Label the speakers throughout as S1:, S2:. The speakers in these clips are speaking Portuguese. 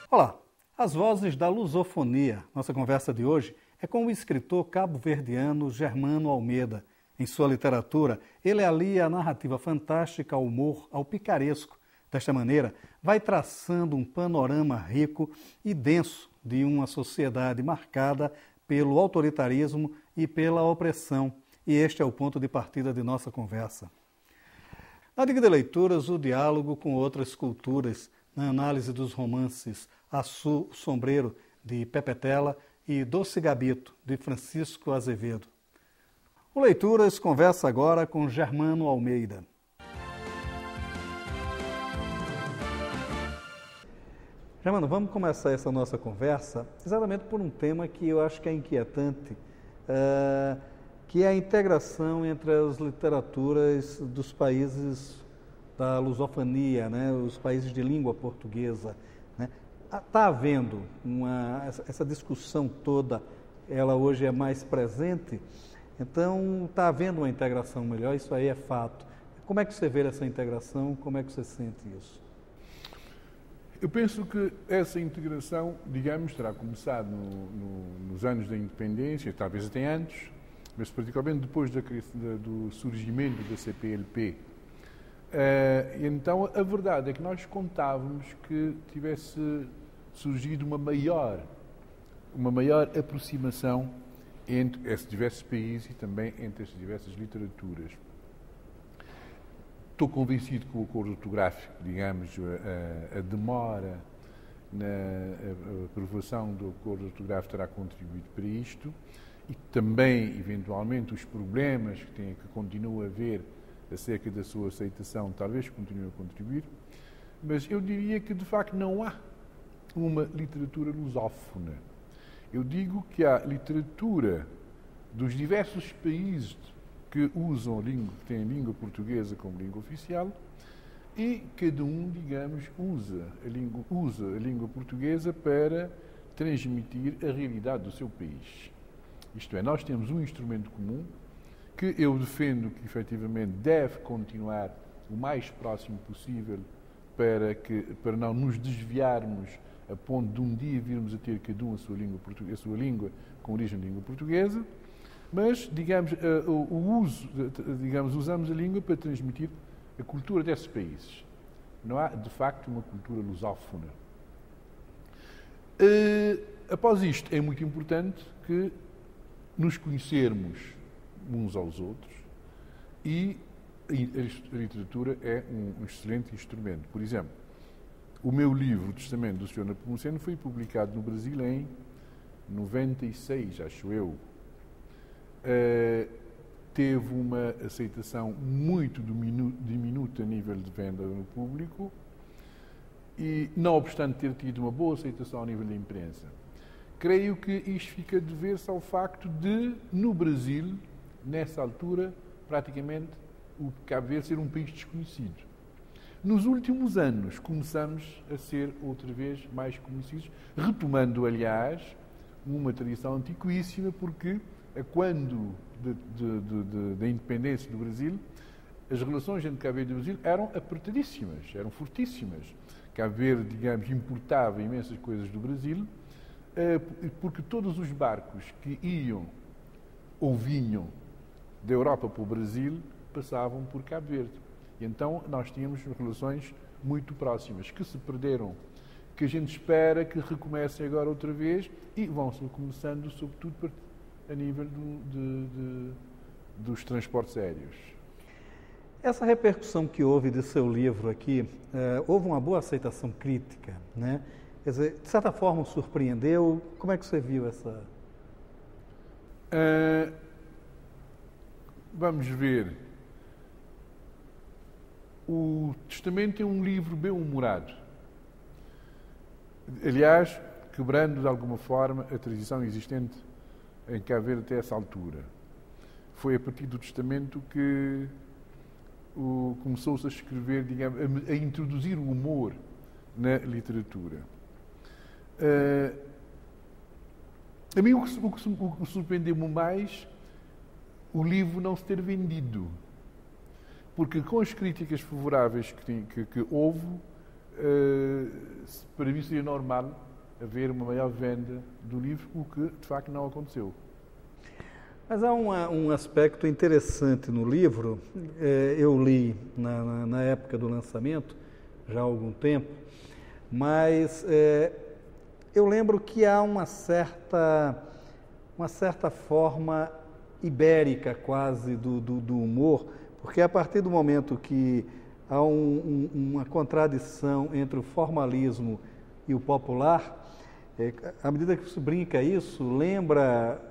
S1: Olá, as vozes da lusofonia. Nossa conversa de hoje é com o escritor cabo-verdiano Germano Almeida. Em sua literatura, ele alia a narrativa fantástica ao humor, ao picaresco. Desta maneira, vai traçando um panorama rico e denso de uma sociedade marcada pelo autoritarismo e pela opressão. E este é o ponto de partida de nossa conversa. Na dica de leituras, o diálogo com outras culturas, na análise dos romances Açu Sombreiro, de Pepe Tela, e Doce Gabito, de Francisco Azevedo. O Leituras conversa agora com Germano Almeida. Germano, vamos começar essa nossa conversa exatamente por um tema que eu acho que é inquietante, que é a integração entre as literaturas dos países da lusofonia, né, os países de língua portuguesa. Está havendo essa discussão toda, ela hoje é mais presente, então está havendo uma integração melhor, isso aí é fato. Como é que você vê essa integração, como é que você sente isso?
S2: Eu penso que essa integração, digamos, terá começado nos anos da independência, talvez até antes, mas particularmente depois do surgimento da CPLP. Então, a verdade é que nós contávamos que tivesse surgido uma maior aproximação entre esses diversos países e também entre as diversas literaturas. Estou convencido que o acordo ortográfico, digamos, a demora na aprovação do acordo ortográfico terá contribuído para isto e também, eventualmente, os problemas que continua a haver acerca da sua aceitação talvez continue a contribuir, mas eu diria que, de facto, não há uma literatura lusófona. Eu digo que há literatura dos diversos países que têm a língua portuguesa como língua oficial e cada um, digamos, usa a língua portuguesa para transmitir a realidade do seu país. Isto é, nós temos um instrumento comum que eu defendo que, efetivamente, deve continuar o mais próximo possível para não nos desviarmos a ponto de um dia virmos a ter cada um a sua língua com origem de língua portuguesa, mas, digamos, usamos a língua para transmitir a cultura desses países. Não há, de facto, uma cultura lusófona. Após isto, é muito importante que nos conhecermos uns aos outros e a literatura é um excelente instrumento. Por exemplo, o meu livro, O Testamento do Sr. Nepomuceno, foi publicado no Brasil em 96, acho eu. Teve uma aceitação muito diminuta a nível de venda no público e, não obstante ter tido uma boa aceitação a nível da imprensa. Creio que isto fica a dever-se ao facto de, no Brasil, nessa altura, praticamente, o Cabo Verde ser um país desconhecido. Nos últimos anos, começamos a ser outra vez mais conhecidos, retomando, aliás, uma tradição antiquíssima, porque, quando da independência do Brasil, as relações entre Cabo Verde e Brasil eram apertadíssimas, eram fortíssimas. Cabo Verde, digamos, importava imensas coisas do Brasil, porque todos os barcos que iam ou vinham da Europa para o Brasil passavam por Cabo Verde. E então nós tínhamos relações muito próximas, que se perderam, que a gente espera que recomecem agora outra vez e vão-se começando, sobretudo, a nível dos transportes aéreos.
S1: Essa repercussão que houve de seu livro aqui, houve uma boa aceitação crítica, né? Quer dizer, de certa forma surpreendeu. Como é que você viu essa...
S2: Vamos ver. O Testamento é um livro bem-humorado. Aliás, quebrando de alguma forma a tradição existente em Cabo Verde até essa altura. Foi a partir do Testamento que começou-se a escrever, digamos, a introduzir o humor na literatura. A mim o que surpreendeu-me mais o livro não se ter vendido. Porque com as críticas favoráveis que houve, para mim seria normal haver uma maior venda do livro, o que de facto não aconteceu.
S1: Mas há um aspecto interessante no livro, eu li na época do lançamento, já há algum tempo, mas eu lembro que há uma certa forma ibérica quase do humor, porque a partir do momento que há uma contradição entre o formalismo e o popular, à medida que se brinca isso, lembra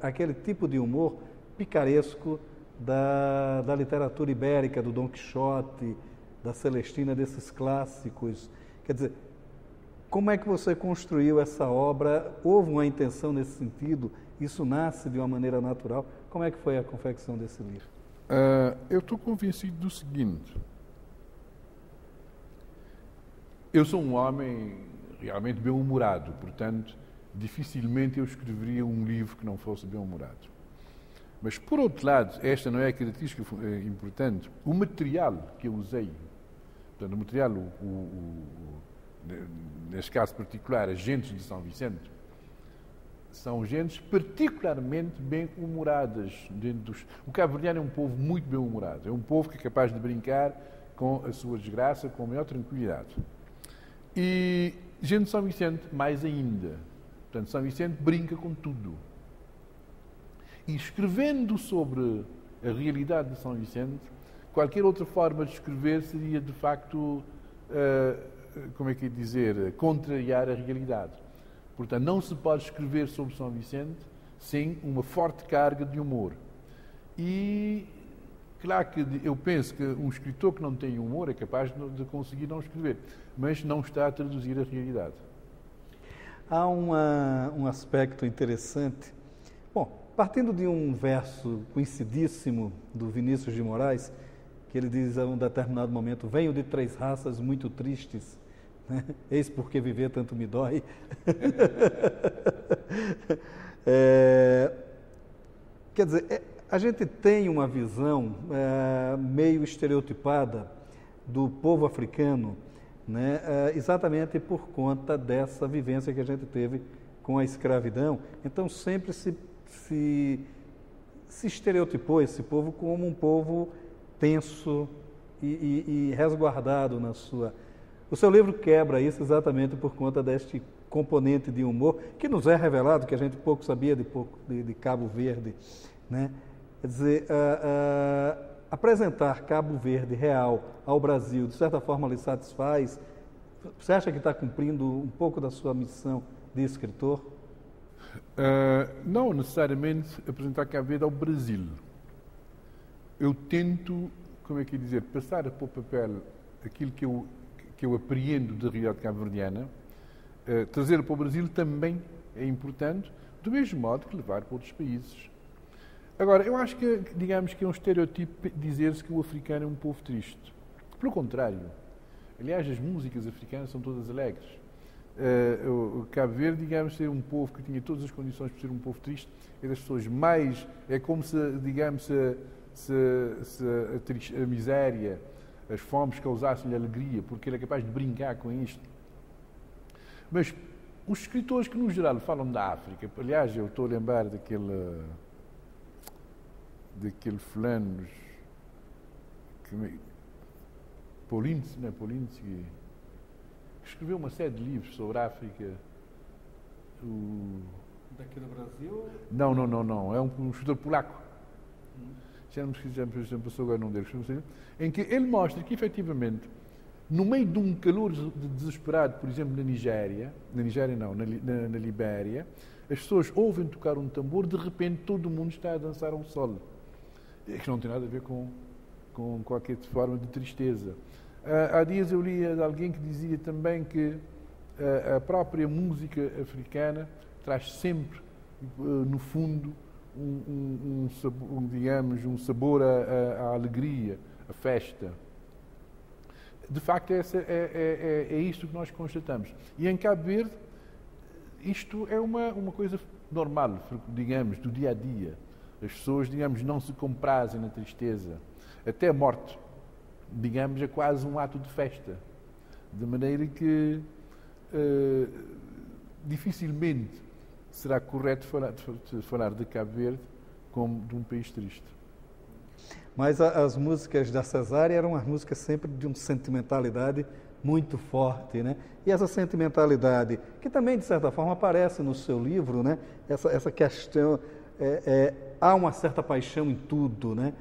S1: aquele tipo de humor picaresco da literatura ibérica, do Dom Quixote, da Celestina, desses clássicos. Quer dizer, como é que você construiu essa obra? Houve uma intenção nesse sentido? Isso nasce de uma maneira natural? Como é que foi a confecção desse livro?
S2: Eu estou convencido do seguinte. Eu sou um homem realmente bem-humorado, portanto, dificilmente eu escreveria um livro que não fosse bem-humorado. Mas, por outro lado, esta não é a característica importante, o material que eu usei, portanto, o material, neste caso particular, as gentes de São Vicente, são gentes particularmente bem-humoradas. O cabo-verdiano é um povo muito bem-humorado, é um povo que é capaz de brincar com a sua desgraça com a maior tranquilidade. E gente de São Vicente, mais ainda. Portanto, São Vicente brinca com tudo. E escrevendo sobre a realidade de São Vicente, qualquer outra forma de escrever seria, de facto, como é que é dizer, contrariar a realidade. Portanto, não se pode escrever sobre São Vicente sem uma forte carga de humor. E, claro que eu penso que um escritor que não tem humor é capaz de conseguir não escrever, mas não está a traduzir a realidade.
S1: Há um aspecto interessante. Bom, partindo de um verso conhecidíssimo do Vinícius de Moraes, que ele diz a um determinado momento: venho de 3 raças muito tristes, né? Eis porque viver tanto me dói. Quer dizer, a gente tem uma visão meio estereotipada do povo africano, né? Exatamente por conta dessa vivência que a gente teve com a escravidão. Então sempre se estereotipou esse povo como um povo tenso e resguardado na sua... O seu livro quebra isso exatamente por conta deste componente de humor que nos é revelado, que a gente pouco sabia de Cabo Verde, né? Quer dizer, apresentar Cabo Verde real ao Brasil, de certa forma, lhe satisfaz? Você acha que está cumprindo um pouco da sua missão de escritor?
S2: Não necessariamente apresentar Cabo Verde ao Brasil. Eu tento, como é que dizer, passar para o papel aquilo que eu apreendo da realidade cabo-verdiana, trazer para o Brasil também é importante, do mesmo modo que levar para outros países. Agora, eu acho que, digamos que é um estereotipo dizer-se que o africano é um povo triste. Pelo contrário. Aliás, as músicas africanas são todas alegres. O Cabo Verde, digamos, ser um povo que tinha todas as condições para ser um povo triste, é das pessoas mais... É como se, digamos, a miséria, as fomes causassem-lhe alegria, porque ele é capaz de brincar com isto. Mas os escritores que, no geral, falam da África, aliás, eu estou a lembrar daquele fulano, Polinsky, que escreveu uma série de livros sobre a África.
S1: Daqui do Brasil?
S2: Não. É um escritor polaco. Já me passou agora o nome dele. Em que ele mostra que, efetivamente, no meio de um calor desesperado, por exemplo, na Libéria, as pessoas ouvem tocar um tambor, de repente todo mundo está a dançar ao sol. É que não tem nada a ver com qualquer forma de tristeza. Há dias eu li de alguém que dizia também que a própria música africana traz sempre, no fundo, um sabor à alegria, à festa. De facto, é isto que nós constatamos. E em Cabo Verde, isto é uma coisa normal, digamos, do dia a dia. As pessoas, digamos, não se comprazem na tristeza. Até a morte, digamos, é quase um ato de festa. De maneira que dificilmente será correto falar de Cabo Verde como de um país triste.
S1: Mas as músicas da Cesária eram as músicas sempre de uma sentimentalidade muito forte, né? E essa sentimentalidade, que também, de certa forma, aparece no seu livro, né? Essa questão, há uma certa paixão em tudo, né?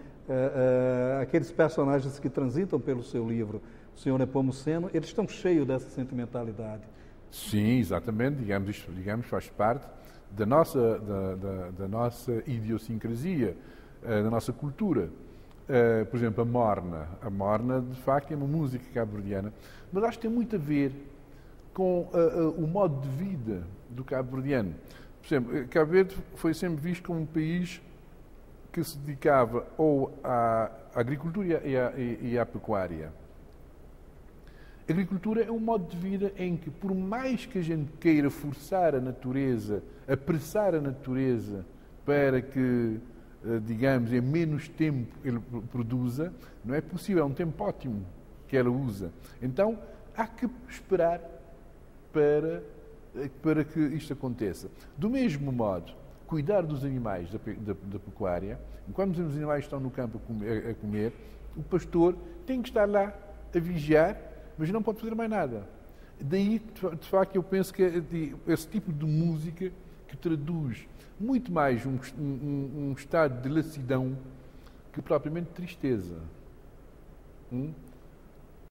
S1: Aqueles personagens que transitam pelo seu livro, o Senhor Nepomuceno, eles estão cheios dessa sentimentalidade.
S2: Sim, exatamente, digamos faz parte da nossa idiosincrasia, da nossa cultura. Por exemplo, a Morna, de facto, é uma música cabo-verdiana, mas acho que tem muito a ver com o modo de vida do cabo-verdiano. Por exemplo, Cabo Verde foi sempre visto como um país que se dedicava ou à agricultura e à pecuária. A agricultura é um modo de vida em que, por mais que a gente queira forçar a natureza, apressar a natureza para que, digamos, em menos tempo ele produza, não é possível, é um tempo ótimo que ela usa. Então, há que esperar para que isto aconteça. Do mesmo modo, cuidar dos animais da pecuária, enquanto os animais estão no campo a comer, o pastor tem que estar lá a vigiar, mas não pode fazer mais nada. Daí, de facto, eu penso que esse tipo de música que traduz muito mais um estado de lassidão que propriamente tristeza.